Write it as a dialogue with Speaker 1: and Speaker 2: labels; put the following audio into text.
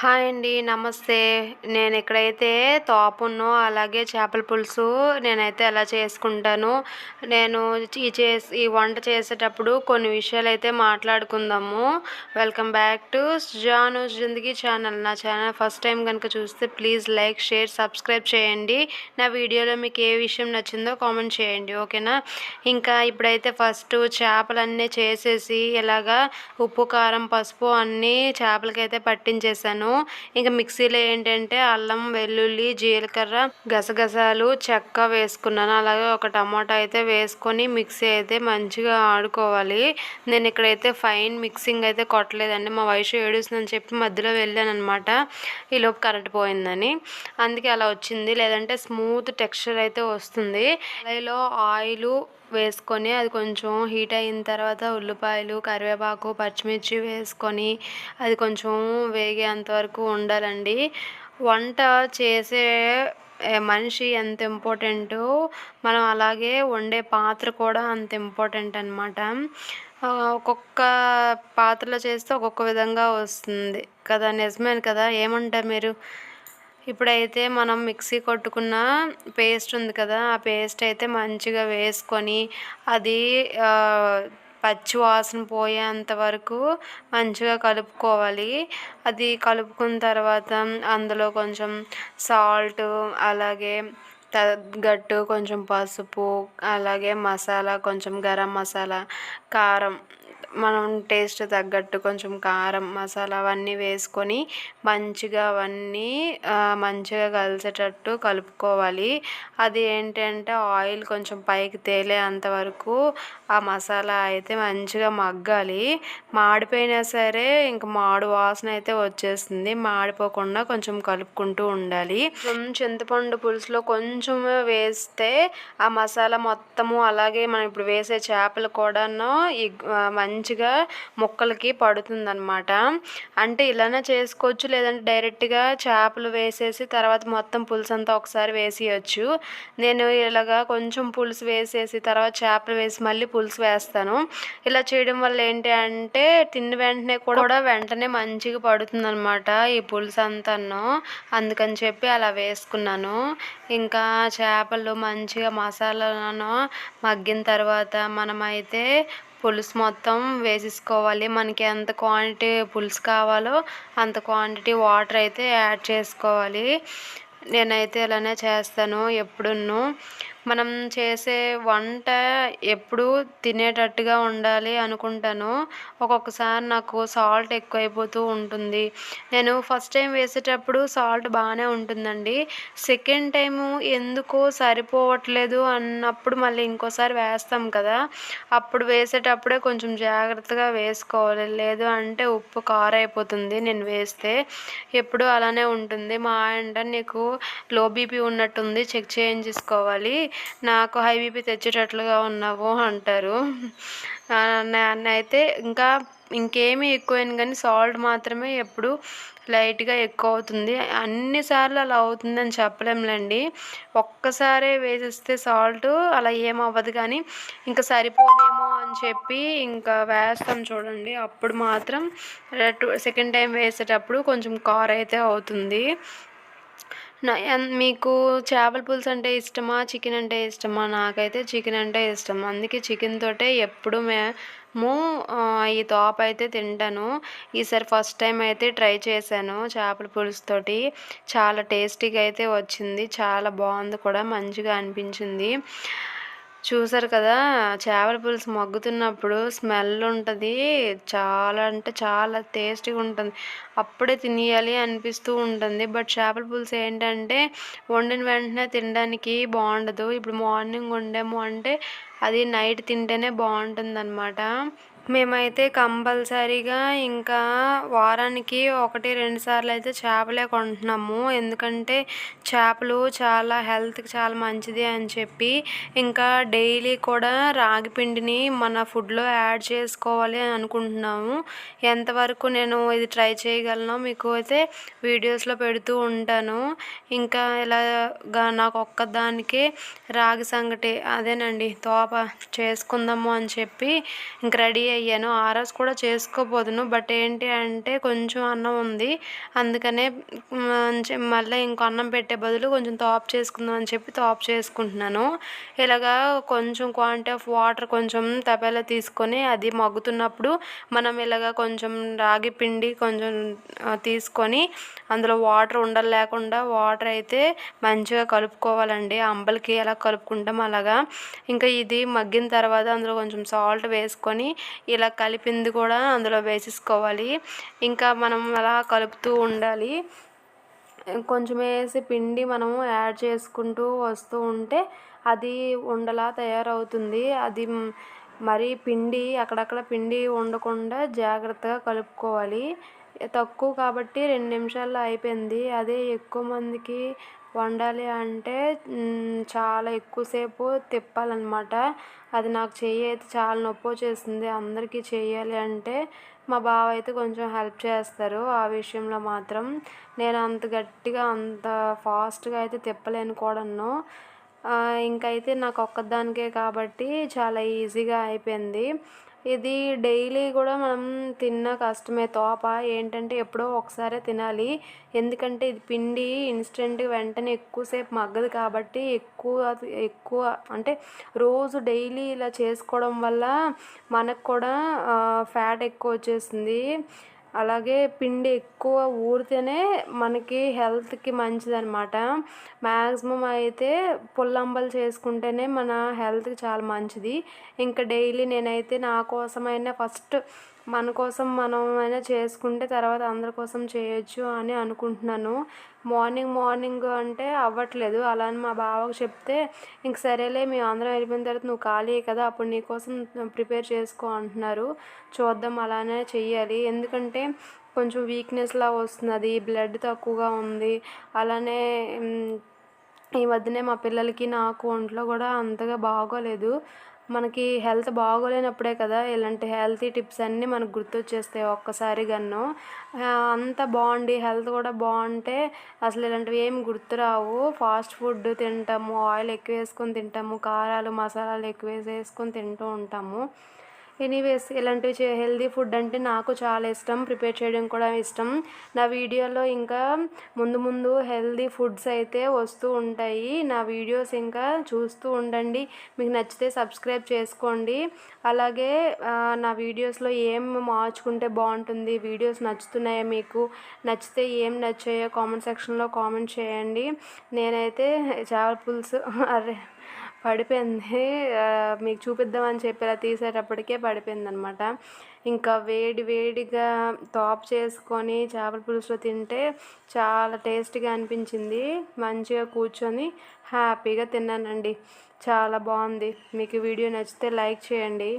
Speaker 1: Hi అండి. నమస్తే. నేనిక్కడైతే తోపును, అలాగే చేపల పులుసు నేనైతే ఎలా చేసుకుంటాను. నేను ఈ వంట చేసేటప్పుడు కొన్ని విషయాలైతే మాట్లాడుకుందాము. Welcome back to Janu's Zindagi channel. నా ఛానల్ ఫస్ట్ టైం కనుక చూస్తే ప్లీజ్ లైక్, షేర్, సబ్స్క్రైబ్ చేయండి. నా వీడియోలో మీకు ఏ విషయం నచ్చిందో కామెంట్ చేయండి. ఓకేనా? ఇంకా ఇప్పుడైతే ఫస్ట్ చేపలన్నీ చేసేసి ఇలాగా ఉప్పు, కారం, పసుపు అన్నీ చేపలకైతే పట్టించేసాను. ఇంకా మిక్సీలో ఏంటంటే అల్లం, వెల్లుల్లి, జీలకర్ర, గసగసాలు, చెక్క వేసుకున్నాను. అలాగే ఒక టమాటా అయితే వేసుకొని మిక్సీ అయితే మంచిగా ఆడుకోవాలి. నేను ఇక్కడైతే ఫైన్ మిక్సింగ్ అయితే కొట్టలేదండి. మా వయసు ఏడుస్తుందని చెప్పి మధ్యలో వెళ్ళాను అనమాట. ఈలోపు కరెంట్ పోయిందని. అందుకే అలా వచ్చింది. లేదంటే స్మూత్ టెక్స్చర్ అయితే వస్తుంది. కడాయిలో ఆయిల్ వేసుకొని అది కొంచెం హీట్ అయిన తర్వాత ఉల్లిపాయలు, కరివేపాకు, పచ్చిమిర్చి వేసుకొని అది కొంచెం వేగేంత వరకు ఉండాలండి. వంట చేసే మనిషి ఎంత ఇంపార్టెంటో మనం అలాగే వండే పాత్ర కూడా అంత ఇంపార్టెంట్ అనమాట. ఒక్కొక్క పాత్రలో చేస్తే ఒక్కొక్క విధంగా వస్తుంది కదా. నిజమే కదా, ఏమంటారు మీరు? ఇప్పుడైతే మనం మిక్సీ కొట్టుకున్న పేస్ట్ ఉంది కదా, ఆ పేస్ట్ అయితే మంచిగా వేసుకొని అది పచ్చి వాసన పోయేంత వరకు మంచిగా కలుపుకోవాలి. అది కలుపుకున్న తర్వాత అందులో కొంచెం సాల్ట్, అలాగే తగ్గట్టు కొంచెం పసుపు, అలాగే మసాలా, కొంచెం గరం మసాలా, కారం, మనం టేస్ట్ తగ్గట్టు కొంచెం కారం, మసాలా అవన్నీ వేసుకొని మంచిగా అవన్నీ మంచిగా కలిసేటట్టు కలుపుకోవాలి. అది ఏంటంటే ఆయిల్ కొంచెం పైకి తేలేంత వరకు ఆ మసాలా అయితే మంచిగా మగ్గాలి. మాడిపోయినా సరే ఇంక మాడు వాసన అయితే వచ్చేస్తుంది. మాడిపోకుండా కొంచెం కలుపుకుంటూ ఉండాలి. చింతపండు పులుసులో కొంచెం వేస్తే ఆ మసాలా మొత్తము, అలాగే మనం ఇప్పుడు వేసే చేపలు కూడాను మంచిగా ముక్కలకి పడుతుందన్నమాట. అంటే ఇలానే చేసుకోవచ్చు, లేదంటే డైరెక్ట్గా చేపలు వేసేసి తర్వాత మొత్తం పులుసు అంతా ఒకసారి వేసేయచ్చు. నేను ఇలాగా కొంచెం పులుసు వేసేసి తర్వాత చేపలు వేసి మళ్ళీ పులుసు వేస్తాను. ఇలా చేయడం వల్ల ఏంటి అంటే తిన్న వెంటనే కూడా వెంటనే మంచిగా పడుతుందన్నమాట ఈ పులుసు అంతాను. అందుకని చెప్పి అలా వేసుకున్నాను. ఇంకా చేపలు మంచిగా మసాలాలను మగ్గిన తర్వాత మనమైతే పులుసు మొత్తం వేసేసుకోవాలి. మనకి ఎంత క్వాంటిటీ పులుసు కావాలో అంత క్వాంటిటీ వాటర్ అయితే యాడ్ చేసుకోవాలి. నేనైతే ఇలానే చేస్తాను ఎప్పుడూను. మనం చేసే వంట ఎప్పుడు తినేటట్టుగా ఉండాలి అనుకుంటాను. ఒక్కొక్కసారి నాకు సాల్ట్ ఎక్కువైపోతూ ఉంటుంది. నేను ఫస్ట్ టైం వేసేటప్పుడు సాల్ట్ బాగానే ఉంటుందండి. సెకండ్ టైము ఎందుకో సరిపోవట్లేదు అన్నప్పుడు మళ్ళీ ఇంకోసారి వేస్తాం కదా, అప్పుడు వేసేటప్పుడే కొంచెం జాగ్రత్తగా వేసుకోవాలి. లేదు అంటే ఉప్పు కారైపోతుంది నేను వేస్తే. ఎప్పుడు అలానే ఉంటుంది. మా ఆయన నీకు లో బీపీ ఉన్నట్టుంది, చెక్ చేయించుకోవాలి, నాకు హై బీపీ తెచ్చేటట్లుగా ఉన్నావు అంటారు. నన్నైతే ఇంకేమీ ఎక్కువైంది కానీ సాల్ట్ మాత్రమే ఎప్పుడు లైట్గా ఎక్కువ అవుతుంది. అన్నిసార్లు అలా అవుతుందని చెప్పలేములేండి. ఒక్కసారే వేసేస్తే సాల్ట్ అలా ఏమవ్వదు, కానీ ఇంకా సరిపోదేమో అని చెప్పి ఇంకా వేస్తాం చూడండి, అప్పుడు మాత్రం సెకండ్ టైం వేసేటప్పుడు కొంచెం కారం అయితే అవుతుంది. మీకు చేపల పులుసు అంటే ఇష్టమా, చికెన్ అంటే ఇష్టమా? నాకైతే చికెన్ అంటే ఇష్టం. అందుకే చికెన్ తోటే ఎప్పుడు మేము ఈ తోప అయితే తింటాను. ఈసారి ఫస్ట్ టైం అయితే ట్రై చేశాను చేపల పులుసుతోటి. చాలా టేస్టీగా అయితే వచ్చింది. చాలా బాగుంది కూడా, మంచిగా అనిపించింది. చూసారు కదా, చేపల పులుసు మగ్గుతున్నప్పుడు స్మెల్ ఉంటుంది. చాలా అంటే చాలా టేస్టీగా ఉంటుంది. అప్పుడే తినేయాలి అనిపిస్తూ ఉంటుంది. బట్ చేపల పులుసు ఏంటంటే వండిన వెంటనే తినడానికి బాగుండదు. ఇప్పుడు మార్నింగ్ వండాము అంటే అది నైట్ తింటేనే బాగుంటుందన్నమాట. మేమైతే కంపల్సరీగా ఇంకా వారానికి 1-2 సార్లు అయితే చేపలే కొంటున్నాము. ఎందుకంటే చేపలు చాలా హెల్త్కి చాలా మంచిది అని చెప్పి. ఇంకా డైలీ కూడా రాగి పిండిని మన ఫుడ్లో యాడ్ చేసుకోవాలి అని అనుకుంటున్నాము. ఎంతవరకు నేను ఇది ట్రై చేయగలనో మీకు అయితే వీడియోస్లో పెడుతూ ఉంటాను. ఇంకా ఇలాగా నాకు ఒక్కదానికే రాగి సంగటి అదేనండి తోప చేసుకుందాము అని చెప్పి ఇంక రెడీ అయ్యాను. ఆ రోజు కూడా చేసుకోబోదును. బట్ ఏంటి అంటే కొంచెం అన్నం ఉంది. అందుకనే మళ్ళీ ఇంకో అన్నం పెట్టే బదులు కొంచెం తోపు చేసుకుందాం అని చెప్పి తోపు చేసుకుంటున్నాను. ఇలాగా కొంచెం క్వాంటిటీ ఆఫ్ వాటర్ కొంచెం తపేలా తీసుకొని అది మగ్గుతున్నప్పుడు మనం ఇలాగ కొంచెం రాగి పిండి కొంచెం తీసుకొని అందులో వాటర్ ఉండలు లేకుండా వాటర్ అయితే మంచిగా కలుపుకోవాలండి. అంబలికి ఎలా కలుపుకుంటాం అలాగా. ఇంకా ఇది మగ్గిన తర్వాత అందులో కొంచెం సాల్ట్ వేసుకొని ఇలా కలిపింది కూడా అందులో వేసేసుకోవాలి. ఇంకా మనం అలా కలుపుతూ ఉండాలి. కొంచెం వేసి పిండి మనము యాడ్ చేసుకుంటూ వస్తూ ఉంటే అది ఉండలా తయారవుతుంది. అది మరీ పిండి అక్కడక్కడ పిండి ఉండకుండా జాగ్రత్తగా కలుపుకోవాలి. తక్కువ కాబట్టి 2 నిమిషాల్లో అయిపోయింది. అదే ఎక్కువ మందికి వండాలి అంటే చాలా ఎక్కువసేపు తిప్పాలన్నమాట. అది నాకు చెయ్యి అయితే చాలా నొప్పొచ్చేసింది. అందరికీ చెయ్యాలి అంటే మా బావ అయితే కొంచెం హెల్ప్ చేస్తారు ఆ విషయంలో మాత్రం. నేను అంత గట్టిగా అంత ఫాస్ట్గా అయితే తిప్పలేను కూడాను. ఇంకైతే నాకు ఒక్కదానికే కాబట్టి చాలా ఈజీగా అయిపోయింది. ఇది డైలీ కూడా మనం తిన్న కష్టమే తోప. ఏంటంటే ఎప్పుడో ఒకసారే తినాలి. ఎందుకంటే ఇది పిండి ఇన్స్టెంట్‌గా వెంటనే ఎక్కువసేపు మగ్గదు కాబట్టి ఎక్కువ అంటే రోజు డైలీ ఇలా చేసుకోవడం వల్ల మనకు కూడా ఫ్యాట్ ఎక్కువ వచ్చేసింది. అలాగే పిండి ఎక్కువ ఊరితేనే మనకి హెల్త్‌కి మంచిదనమాట. మ్యాక్సిమం అయితే పుల్లంబలు చేసుకుంటేనే మన హెల్త్‌కి చాలా మంచిది. ఇంకా డైలీ నేనైతే నా కోసమైనా ఫస్ట్ మన కోసం మనమైనా చేసుకుంటే తర్వాత అందరి కోసం చేయొచ్చు అని అనుకుంటున్నాను. మార్నింగ్ అంటే అవ్వట్లేదు. అలా అని మా బావకు చెప్తే ఇంక సరేలే మేము అందరం వెళ్ళిపోయిన తర్వాత నువ్వు ఖాళీయే కదా అప్పుడు నీ కోసం ప్రిపేర్ చేసుకో అంటున్నారు. చూద్దాం అలానే చెయ్యాలి. ఎందుకంటే కొంచెం వీక్నెస్లా వస్తున్నది. బ్లడ్ తక్కువగా ఉంది. అలానే ఈ మధ్యనే మా పిల్లలకి నాకు ఒంట్లో కూడా అంతగా బాగోలేదు. మనకి హెల్త్ బాగోలేనప్పుడే కదా ఇలాంటి హెల్తీ టిప్స్ అన్నీ మనకు గుర్తొచ్చేస్తాయి ఒక్కసారిగాను. అంతా బాగుండి హెల్త్ కూడా బాగుంటే అసలు ఇలాంటివి ఏమి గుర్తురావు. ఫాస్ట్ ఫుడ్ తింటాము, ఆయిల్ ఎక్కువ వేసుకొని తింటాము, కారాలు మసాలాలు ఎక్కువ వేసుకొని తింటూ ఉంటాము. ఎనీవేస్ ఇలాంటివి హెల్తీ ఫుడ్ అంటే నాకు చాలా ఇష్టం. ప్రిపేర్ చేయడం కూడా ఇష్టం. నా వీడియోలో ఇంకా ముందు హెల్తీ ఫుడ్స్ అయితే వస్తూ ఉంటాయి. నా వీడియోస్ ఇంకా చూస్తూ ఉండండి. మీకు నచ్చితే సబ్స్క్రైబ్ చేసుకోండి. అలాగే నా వీడియోస్లో ఏం మార్చుకుంటే బాగుంటుంది, వీడియోస్ నచ్చుతున్నాయా మీకు, నచ్చితే ఏం నచ్చాయో కామెంట్ సెక్షన్లో కామెంట్ చేయండి. నేనైతే చేపల పులుసు పడిపోయింది. మీకు చూపిద్దామని చెప్పి ఇలా తీసేటప్పటికే పడిపోయిందనమాట. ఇంకా వేడిగా టాప్ చేసుకొని చేపల పులుసులో తింటే చాలా టేస్టీగా అనిపించింది. మంచిగా కూర్చొని హ్యాపీగా తిన్నానండి. చాలా బాగుంది. మీకు వీడియో నచ్చితే లైక్ చేయండి.